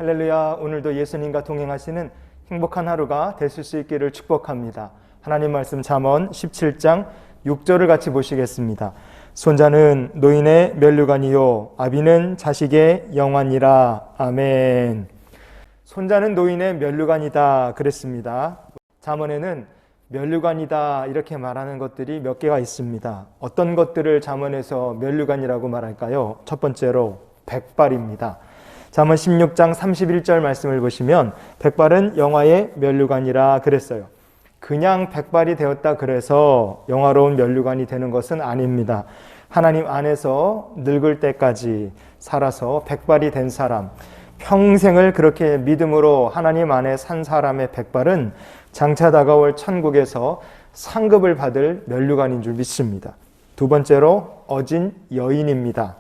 할렐루야. 오늘도 예수님과 동행하시는 행복한 하루가 되실 수 있기를 축복합니다. 하나님 말씀 잠언 17장 6절을 같이 보시겠습니다. 손자는 노인의 면류관이요 아비는 자식의 영환이라. 아멘. 손자는 노인의 면류관이다 그랬습니다. 잠언에는 면류관이다 이렇게 말하는 것들이 몇 개가 있습니다. 어떤 것들을 잠언에서 면류관이라고 말할까요? 첫 번째로 백발입니다. 잠언 16장 31절 말씀을 보시면 백발은 영화의 면류관이라 그랬어요. 그냥 백발이 되었다 그래서 영화로운 면류관이 되는 것은 아닙니다. 하나님 안에서 늙을 때까지 살아서 백발이 된 사람, 평생을 그렇게 믿음으로 하나님 안에 산 사람의 백발은 장차 다가올 천국에서 상급을 받을 면류관인 줄 믿습니다. 두 번째로 어진 여인입니다.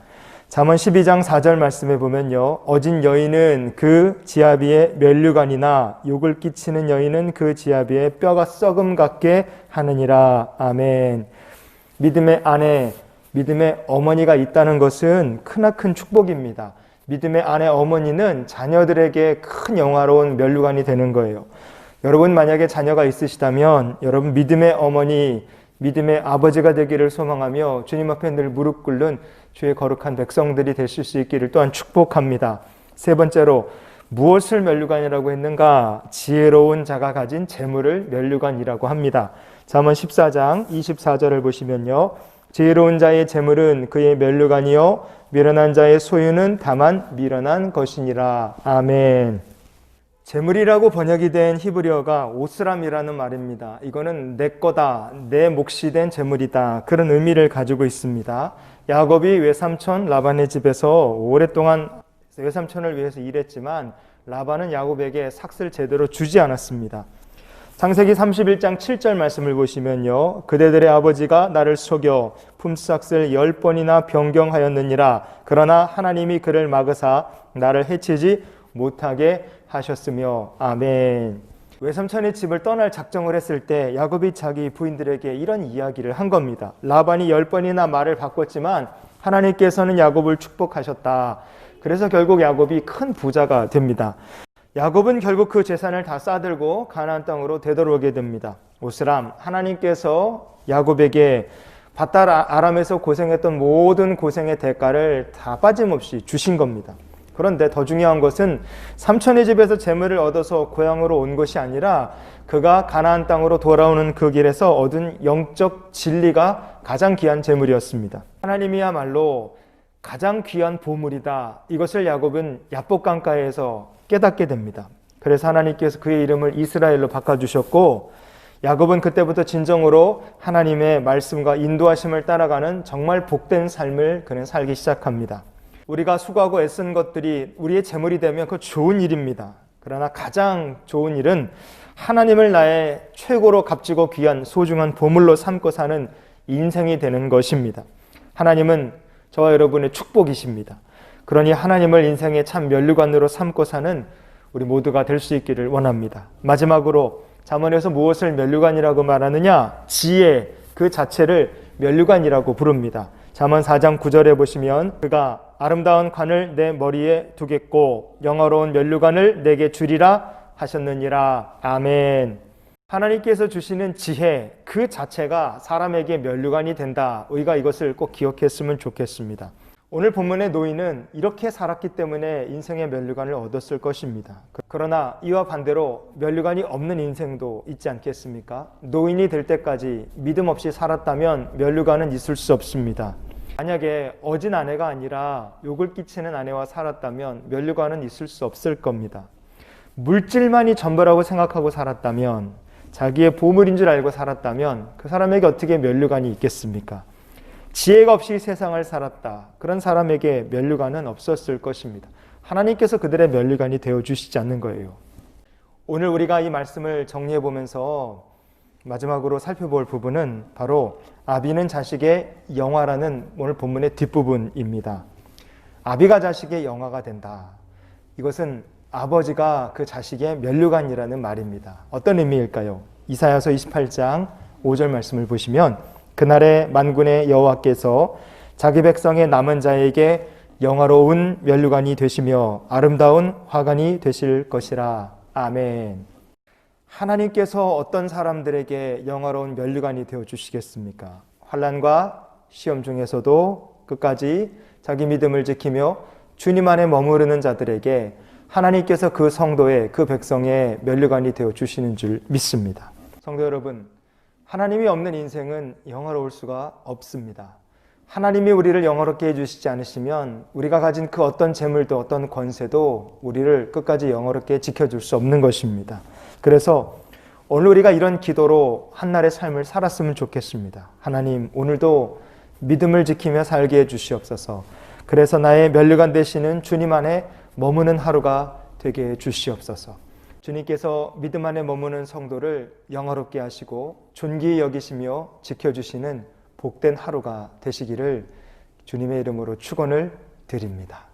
잠언 12장 4절 말씀에 보면요, 어진 여인은 그 지아비의 면류관이나 욕을 끼치는 여인은 그 지아비의 뼈가 썩음 같게 하느니라. 아멘. 믿음의 아내, 믿음의 어머니가 있다는 것은 크나큰 축복입니다. 믿음의 아내 어머니는 자녀들에게 큰 영화로운 면류관이 되는 거예요. 여러분 만약에 자녀가 있으시다면 여러분 믿음의 어머니, 믿음의 아버지가 되기를 소망하며 주님 앞에 늘 무릎 꿇는 주의 거룩한 백성들이 되실 수 있기를 또한 축복합니다. 세 번째로 무엇을 면류관이라고 했는가? 지혜로운 자가 가진 재물을 면류관이라고 합니다. 잠언 14장 24절을 보시면요, 지혜로운 자의 재물은 그의 면류관이요 미련한 자의 소유는 다만 미련한 것이니라. 아멘. 재물이라고 번역이 된 히브리어가 오스람이라는 말입니다. 이거는 내 거다, 내 몫이 된 재물이다, 그런 의미를 가지고 있습니다. 야곱이 외삼촌 라반의 집에서 오랫동안 외삼촌을 위해서 일했지만 라반은 야곱에게 삭슬 제대로 주지 않았습니다. 창세기 31장 7절 말씀을 보시면요, 그대들의 아버지가 나를 속여 품삯을 10번이나 변경하였느니라. 그러나 하나님이 그를 막으사 나를 해치지 못하게 하셨으며. 아멘. 외삼촌의 집을 떠날 작정을 했을 때 야곱이 자기 부인들에게 이런 이야기를 한 겁니다. 라반이 10번이나 말을 바꿨지만 하나님께서는 야곱을 축복하셨다. 그래서 결국 야곱이 큰 부자가 됩니다. 야곱은 결국 그 재산을 다 싸들고 가나안 땅으로 되돌아오게 됩니다. 오스람, 하나님께서 야곱에게 밧달 아람에서 고생했던 모든 고생의 대가를 다 빠짐없이 주신 겁니다. 그런데 더 중요한 것은 삼촌의 집에서 재물을 얻어서 고향으로 온 것이 아니라 그가 가나안 땅으로 돌아오는 그 길에서 얻은 영적 진리가 가장 귀한 재물이었습니다. 하나님이야말로 가장 귀한 보물이다. 이것을 야곱은 야복 강가에서 깨닫게 됩니다. 그래서 하나님께서 그의 이름을 이스라엘로 바꿔주셨고 야곱은 그때부터 진정으로 하나님의 말씀과 인도하심을 따라가는 정말 복된 삶을 그는 살기 시작합니다. 우리가 수고하고 애쓴 것들이 우리의 재물이 되면 그건 좋은 일입니다. 그러나 가장 좋은 일은 하나님을 나의 최고로 값지고 귀한 소중한 보물로 삼고 사는 인생이 되는 것입니다. 하나님은 저와 여러분의 축복이십니다. 그러니 하나님을 인생의 참 면류관으로 삼고 사는 우리 모두가 될 수 있기를 원합니다. 마지막으로 잠언에서 무엇을 면류관이라고 말하느냐? 지혜 그 자체를 면류관이라고 부릅니다. 잠언 4장 9절에 보시면 그가 아름다운 관을 내 머리에 두겠고 영화로운 면류관을 내게 주리라 하셨느니라. 아멘. 하나님께서 주시는 지혜 그 자체가 사람에게 면류관이 된다. 우리가 이것을 꼭 기억했으면 좋겠습니다. 오늘 본문의 노인은 이렇게 살았기 때문에 인생의 면류관을 얻었을 것입니다. 그러나 이와 반대로 면류관이 없는 인생도 있지 않겠습니까? 노인이 될 때까지 믿음 없이 살았다면 면류관은 있을 수 없습니다. 만약에 어진 아내가 아니라 욕을 끼치는 아내와 살았다면 면류관은 있을 수 없을 겁니다. 물질만이 전부라고 생각하고 살았다면, 자기의 보물인 줄 알고 살았다면 그 사람에게 어떻게 면류관이 있겠습니까? 지혜가 없이 세상을 살았다. 그런 사람에게 면류관은 없었을 것입니다. 하나님께서 그들의 면류관이 되어주시지 않는 거예요. 오늘 우리가 이 말씀을 정리해 보면서 마지막으로 살펴볼 부분은 바로 아비는 자식의 영화라는 오늘 본문의 뒷부분입니다. 아비가 자식의 영화가 된다. 이것은 아버지가 그 자식의 면류관이라는 말입니다. 어떤 의미일까요? 이사야서 28장 5절 말씀을 보시면 그날에 만군의 여호와께서 자기 백성의 남은 자에게 영화로운 면류관이 되시며 아름다운 화관이 되실 것이라. 아멘. 하나님께서 어떤 사람들에게 영화로운 면류관이 되어 주시겠습니까? 환난과 시험 중에서도 끝까지 자기 믿음을 지키며 주님 안에 머무르는 자들에게 하나님께서 그 성도의, 그 백성의 면류관이 되어 주시는 줄 믿습니다. 성도 여러분, 하나님이 없는 인생은 영화로울 수가 없습니다. 하나님이 우리를 영화롭게 해주시지 않으시면 우리가 가진 그 어떤 재물도 어떤 권세도 우리를 끝까지 영화롭게 지켜줄 수 없는 것입니다. 그래서 오늘 우리가 이런 기도로 한날의 삶을 살았으면 좋겠습니다. 하나님, 오늘도 믿음을 지키며 살게 해주시옵소서. 그래서 나의 면류관 되시는 주님 안에 머무는 하루가 되게 해주시옵소서. 주님께서 믿음 안에 머무는 성도를 영화롭게 하시고 존귀히 여기시며 지켜주시는 복된 하루가 되시기를 주님의 이름으로 축원을 드립니다.